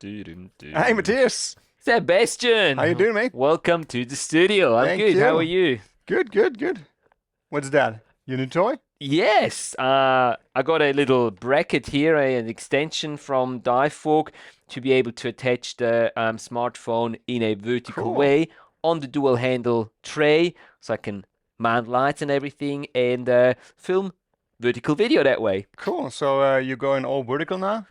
Hey, Matthias. Sebastian! How you doing, mate? Welcome to the studio. I'm Thank good. you. How are you? Good. What's that? Your new toy? Yes, I got a little bracket here, an extension from Divefork to be able to attach the smartphone in a vertical Cool. way on the dual handle tray, so I can mount lights and everything and film vertical video that way. Cool. So you're going all vertical now?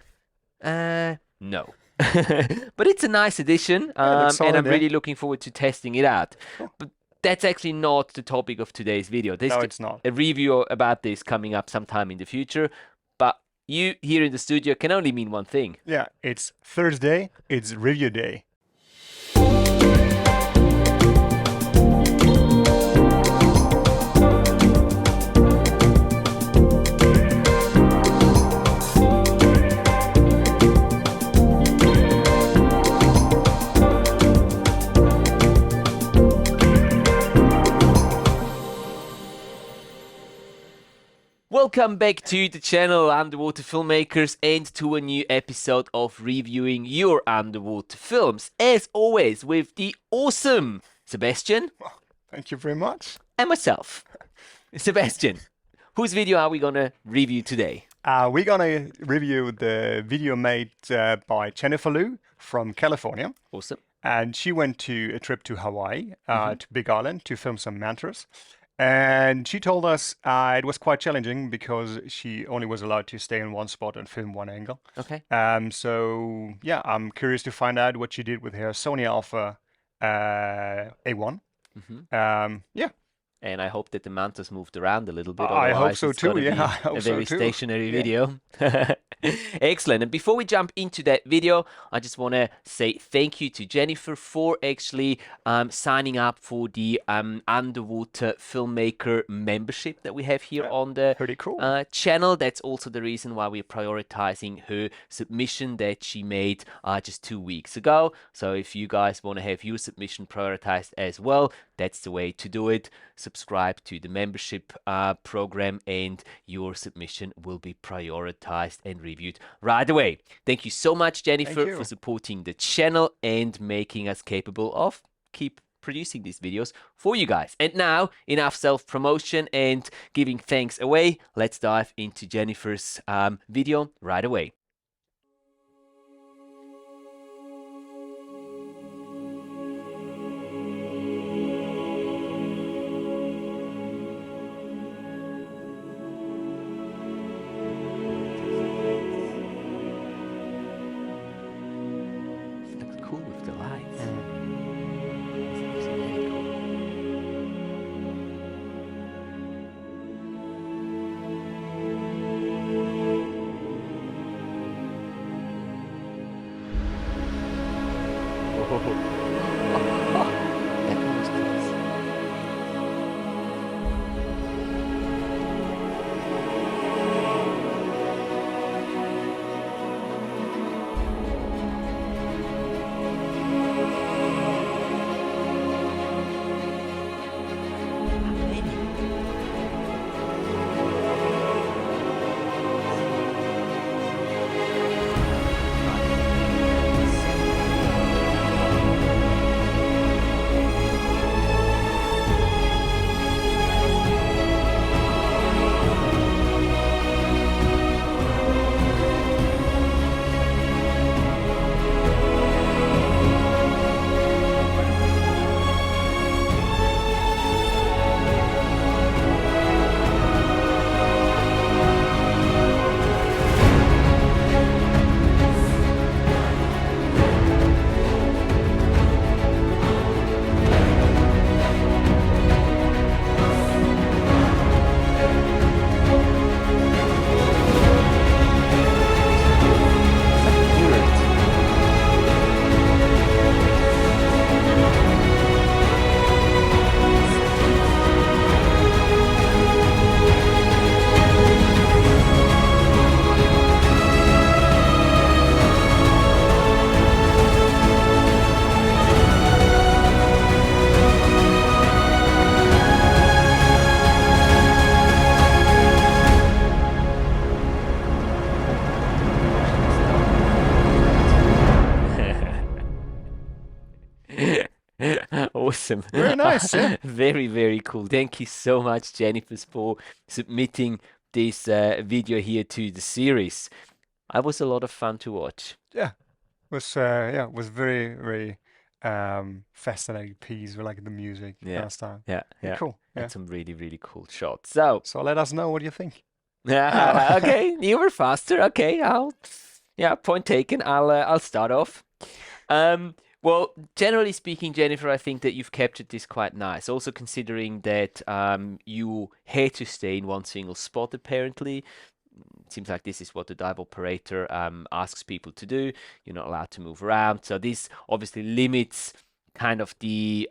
No. But it's a nice addition, Yeah, looks and solid, I'm yeah. really looking forward to testing it out. Cool. But that's actually not the topic of today's video. There's No, it's not. a review about this coming up sometime in the future. But you here in the studio can only mean one thing. Yeah, it's Thursday. It's review day. Welcome back to the channel, Underwater Filmmakers, and to a new episode of reviewing your underwater films. As always, with the awesome Sebastian Thank you very much. and myself. Sebastian, whose video are we gonna review today? We're gonna review the video made by Jennifer Liu from California. Awesome. And she went to a trip to Hawaii, to Big Island, to film some mantas. And she told us it was quite challenging because she only was allowed to stay in one spot and film one angle. Okay. So yeah, I'm curious to find out what she did with her Sony Alpha A1. Yeah, And I hope that the mantas moved around a little bit. I hope Otherwise so it's too. gonna Yeah, be I hope a so very too. stationary Yeah. video. Excellent. And before we jump into that video, I just want to say thank you to Jennifer for actually signing up for the underwater filmmaker membership that we have here on the Pretty cool. channel. That's also the reason why we're prioritizing her submission that she made just 2 weeks ago. So if you guys want to have your submission prioritized as well, that's the way to do it. Subscribe to the membership program and your submission will be prioritized and reviewed right away. Thank you so much, Jennifer, you. for supporting the channel and making us capable of keep producing these videos for you guys. And now, enough self-promotion and giving thanks away. Let's dive into Jennifer's video right away. Looks cool with the lights. It's very cool. That was close. awesome. Very nice, yeah. Very, very cool. Thank you so much, Jennifer, for submitting this video here to the series. It was a lot of fun to watch. Yeah, it was very, very fascinating piece. We like the music Yeah, last time. yeah, Yeah, yeah. cool. And Yeah. some really, really cool shots. So, So let us know what you think. Oh. okay, you were faster. Okay, yeah, point taken. I'll start off. Well, generally speaking, Jennifer, I think that you've captured this quite nice. Also considering that you had to stay in one single spot, apparently. It seems like this is what the dive operator asks people to do. You're not allowed to move around. So this obviously limits kind of the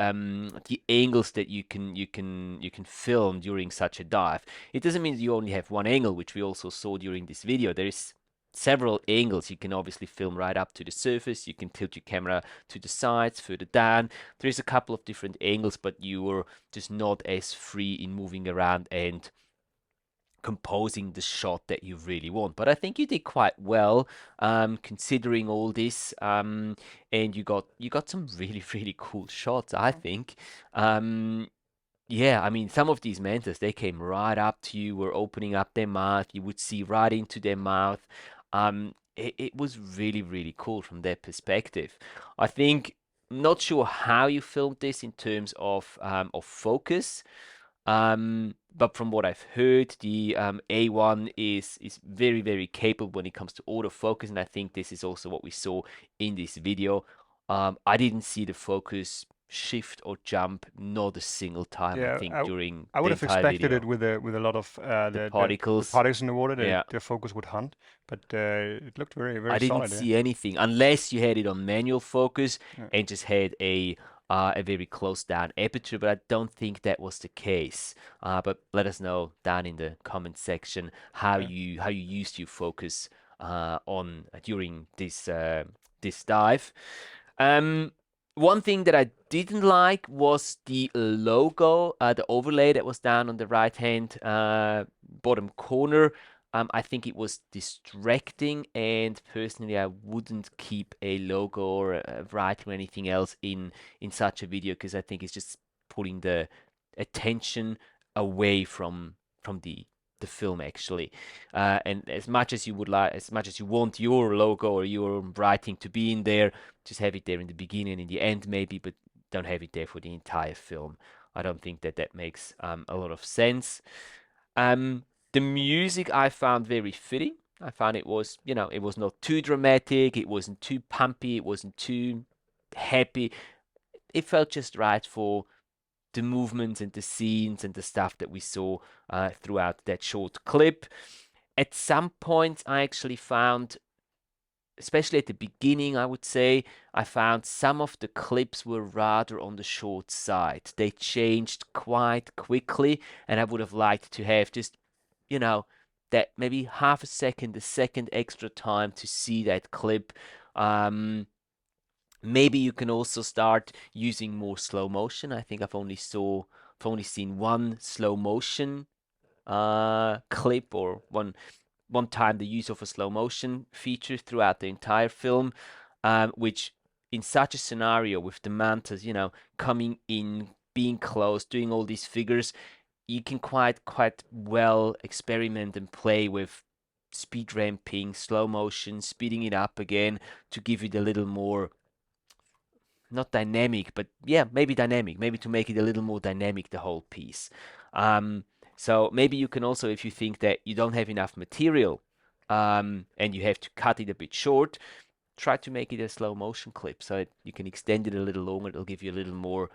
angles that you can film during such a dive. It doesn't mean that you only have one angle, which we also saw during this video. There is several angles. You can obviously film right up to the surface. You can tilt your camera to the sides, further down. There is a couple of different angles, but you are just not as free in moving around and composing the shot that you really want. But I think you did quite well, considering all this, and you got some really really cool shots, I think. Yeah, I mean, some of these mantas, they came right up to you, were opening up their mouth. You would see right into their mouth. It was really really cool from that perspective. I think. Not sure how you filmed this in terms of focus. But from what I've heard, the A1 is very, very capable when it comes to autofocus, and I think this is also what we saw in this video. I didn't see the focus shift or jump not a single time, I Yeah, think, during I the would have entire expected it video. with a lot of The the particles, particles in the water. yeah. The focus would hunt, but it looked very, I very didn't solid. Yeah. see anything unless you had it on manual focus Yeah. and just had a very close down aperture, but I don't think that was the case. But let us know down in the comment section how Yeah. you used your focus on during this dive. One thing that I didn't like was the logo, the overlay that was down on the right hand bottom corner. I think it was distracting, and personally, I wouldn't keep a logo or a writing or anything else in such a video because I think it's just pulling the attention away from the film actually. And as much as you would like, as much as you want your logo or your writing to be in there, just have it there in the beginning and in the end maybe, but don't have it there for the entire film. I don't think that that makes a lot of sense. The music I found very fitting. I found it was, it was not too dramatic, it wasn't too pumpy, it wasn't too happy. It felt just right for the movements and the scenes and the stuff that we saw throughout that short clip. At some point, I actually found, especially at the beginning, I would say, I found some of the clips were rather on the short side. They changed quite quickly, and I would have liked to have just that maybe half a second extra time to see that clip. Maybe you can also start using more slow motion. I think I've only seen one slow motion clip or one time the use of a slow motion feature throughout the entire film, which in such a scenario with the mantas, coming in, being close, doing all these figures, you can quite well experiment and play with speed ramping, slow motion, speeding it up again to give it a little more, not dynamic, but yeah, maybe dynamic, maybe to make it a little more dynamic, the whole piece. So maybe you can also, if you think that you don't have enough material and you have to cut it a bit short, try to make it a slow motion clip so you can extend it a little longer. It'll give you a little more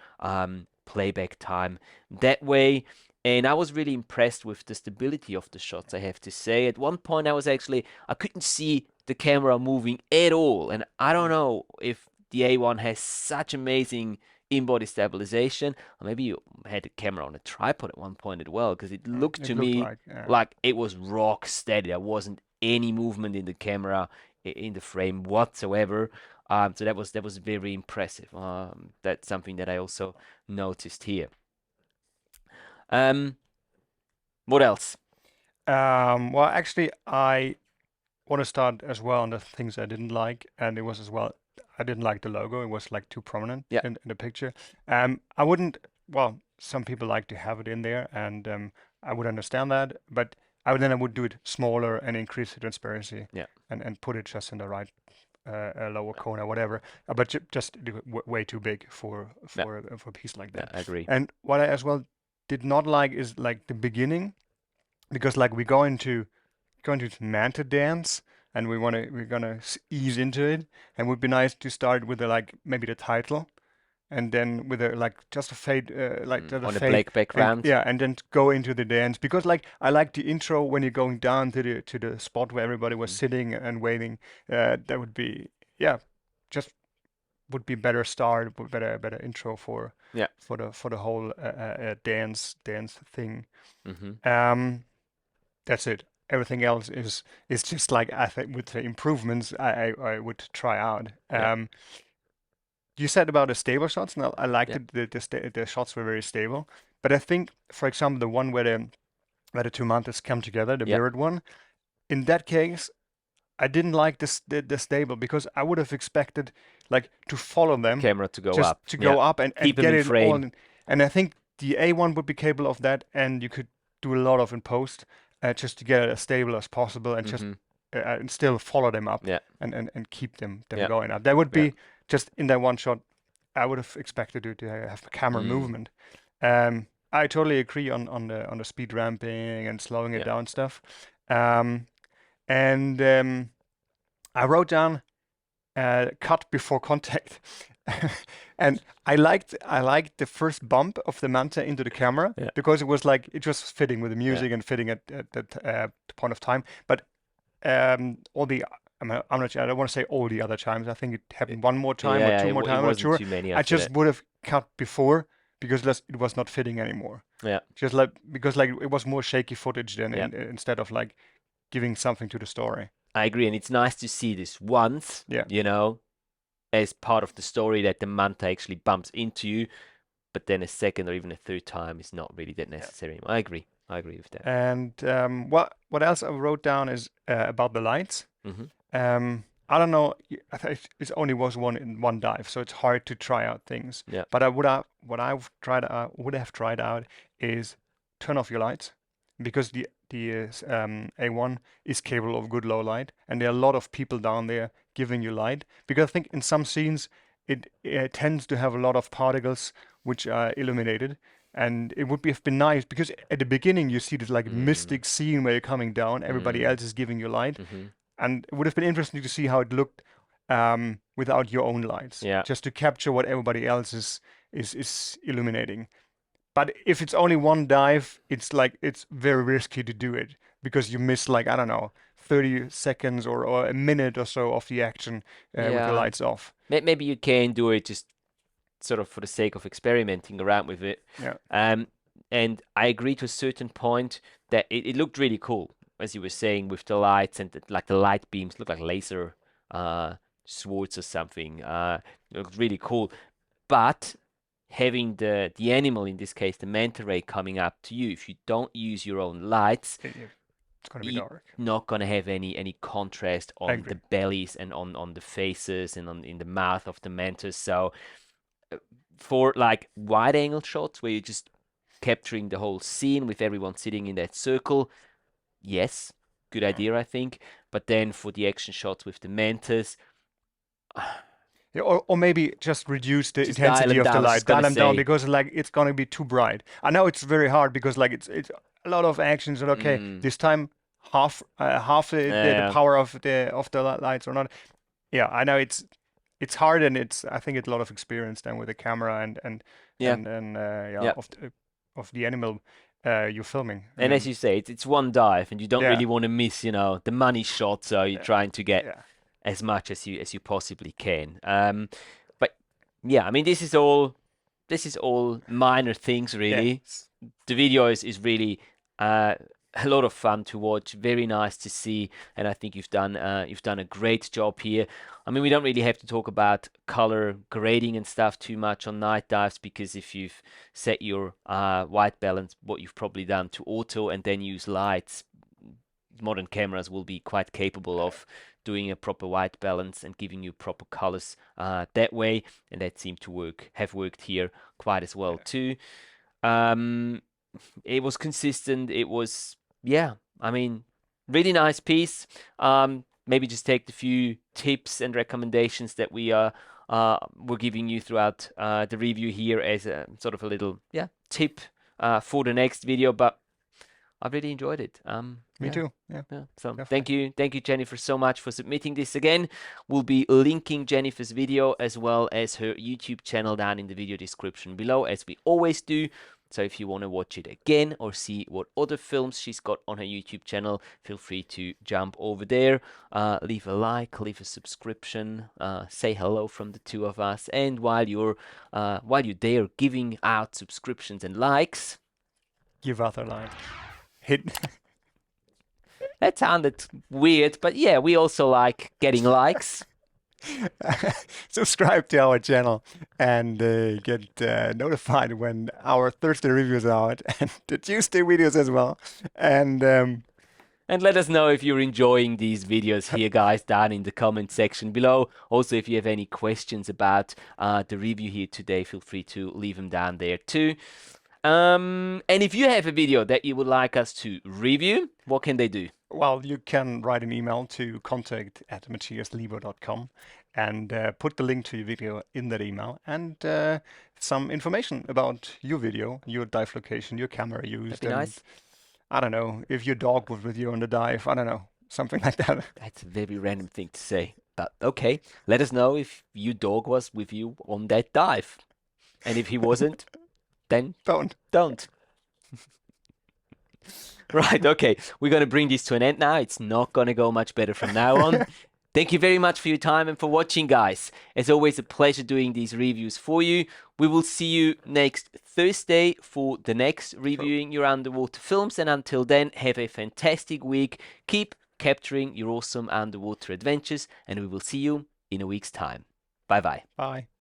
playback time that way. And I was really impressed with the stability of the shots, I have to say. At one point, I couldn't see the camera moving at all. And I don't know if the A1 has such amazing in-body stabilization. Or maybe you had the camera on a tripod at one point as well, because it looked It to looked me like, like it was rock steady. There wasn't any movement in the camera in the frame whatsoever. So that was very impressive. That's something that I also noticed here. What else? well, actually, I want to start as well on the things I didn't like, and it was as well I didn't like the logo. It was like too prominent Yeah, in the picture. I wouldn't. Well, some people like to have it in there, and I would understand that. But I would do it smaller and increase the transparency, yeah, and put it just in the right lower corner, whatever. But just do it way too big yeah, for a piece like yeah. that. I agree. And what I as well did not like is like the beginning, because like we go into the Manta dance, and we're gonna ease into it, and it would be nice to start with the, like maybe the title, and then with a like just a fade, like the On a fade, black and background. yeah, and then go into the dance, because like I like the intro when you're going down to the spot where everybody was Mhm. sitting and waiting. That would be, yeah, just would be better start, better intro Yeah. for the whole dance thing. Hmm. Um, that's it. Everything else is just like, I think with the improvements I would try out. Yeah. You said about the stable shots, and I liked Yeah. it. The shots were very stable. But I think, for example, the one where the two mantas come together, the Yeah. mirrored one, in that case, I didn't like the stable, because I would have expected like to follow The them, camera to go just up. to Yeah. go up Keep and them get in it all frame. in. And I think the A1 would be capable of that, and you could do a lot of in post, just to get it as stable as possible, and just Hmm. and still follow them up, Yeah. and keep them Yeah. going up. That would Yeah. be just in that one shot. I would have expected you to have camera Mm. movement. I totally agree on the speed ramping and slowing it Yeah. down stuff. Um, and I wrote down cut before contact. And I liked the first bump of the Manta into the camera, Yeah. because it was like it was fitting with the Yeah. music and fitting at that point of time. But all the I'm not sure, I don't want to say all the other times. I think it happened one more time or Yeah. two It, more it times. I'm not wasn't sure. too many I after just that. would have cut before, because it was not fitting anymore. Yeah. Just like, because like it was more shaky footage than Yeah. instead of like giving something to the story. I agree, and it's nice to see this once, Yeah. as part of the story that the manta actually bumps into you, but then a second or even a third time is not really that Yeah. necessary anymore. I agree. I agree with that. And what else I wrote down is about the lights. Hmm. I don't know. I think it only was one in one dive, so it's hard to try out things. Yeah. But what I would have tried out is turn off your lights, because the A1 is capable of good low light, and there are a lot of people down there giving you light. Because I think in some scenes it tends to have a lot of particles which are illuminated, and it would have been nice, because at the beginning you see this like Mm. mystic scene where you're coming down, everybody Mm. else is giving you light, Hmm. and it would have been interesting to see how it looked without your own lights, Yeah. just to capture what everybody else is illuminating. But if it's only one dive, it's like it's very risky to do it, because you miss, like, I don't know, 30 seconds or a minute or so of the action with the Yeah. lights off. Maybe you can do it just sort of for the sake of experimenting around with it. Yeah. And I agree to a certain point that it looked really cool, as you were saying, with the lights and like the light beams look like laser uh, swords or something. It looked really cool. But having the animal, in this case the manta ray, coming up to you, if you don't use your own lights, It's gonna be you're dark. not gonna have any contrast I on the agree. bellies and on the faces and in the mouth of the mantas. So for like wide angle shots where you're just capturing the whole scene with everyone sitting in that circle, yes, good idea, I think. But then for the action shots with the mantas, Yeah, or maybe just reduce the just dial intensity them of the down. I was light, just dial gonna them down, say, because like it's gonna be too bright. I know it's very hard, because like it's a lot of actions, and okay, mm, this time half the yeah, power of the lights or not. Yeah, I know it's hard, and I think it's a lot of experience then with the camera yeah, yeah, yeah. of the animal you're filming. I And as mean, you say, it's one dive, and you don't yeah, really want to miss, the money shot. So you're yeah, trying to get yeah, as much as you possibly can. But yeah, I mean, this is all minor things, yeah. really. The video is really uh, a lot of fun to watch. Very nice to see, and I think you've done a great job here. I mean, we don't really have to talk about color grading and stuff too much on night dives, because if you've set your white balance, what you've probably done, to auto and then use lights, modern cameras will be quite capable of doing a proper white balance and giving you proper colors that way, and that seemed to have worked here quite as well too. It was consistent. It was, yeah, I mean, really nice piece. Maybe just take the few tips and recommendations that we're giving you throughout the review here as a sort of a little tip for the next video. But I really enjoyed it. Me too. Yeah. So Definitely. thank you, Jennifer, so much for submitting this again. We'll be linking Jennifer's video as well as her YouTube channel down in the video description below, as we always do. So if you want to watch it again or see what other films she's got on her YouTube channel, feel free to jump over there, leave a like, leave a subscription, say hello from the two of us. And while you're there giving out subscriptions and likes, Give other like. Hit. That sounded weird, but yeah, we also like getting likes. Subscribe to our channel and get notified when our Thursday reviews are out and the Tuesday videos as well. And let us know if you're enjoying these videos here, guys, down in the comment section below. Also, if you have any questions about the review here today, feel free to leave them down there too. And if you have a video that you would like us to review, what can they do? Well, you can write an email to contact@matthiaslebo.com and put the link to your video in that email and some information about your video, your dive location, your camera used. That'd be nice. I don't know, if your dog was with you on the dive, I don't know, something like that. That's a very random thing to say, but okay. Let us know if your dog was with you on that dive. And if he wasn't, then don't. Right, okay. We're going to bring this to an end now. It's not going to go much better from now on. Thank you very much for your time and for watching, guys. As always, a pleasure doing these reviews for you. We will see you next Thursday for the next reviewing your underwater films. And until then, have a fantastic week. Keep capturing your awesome underwater adventures. And we will see you in a week's time. Bye-bye. Bye.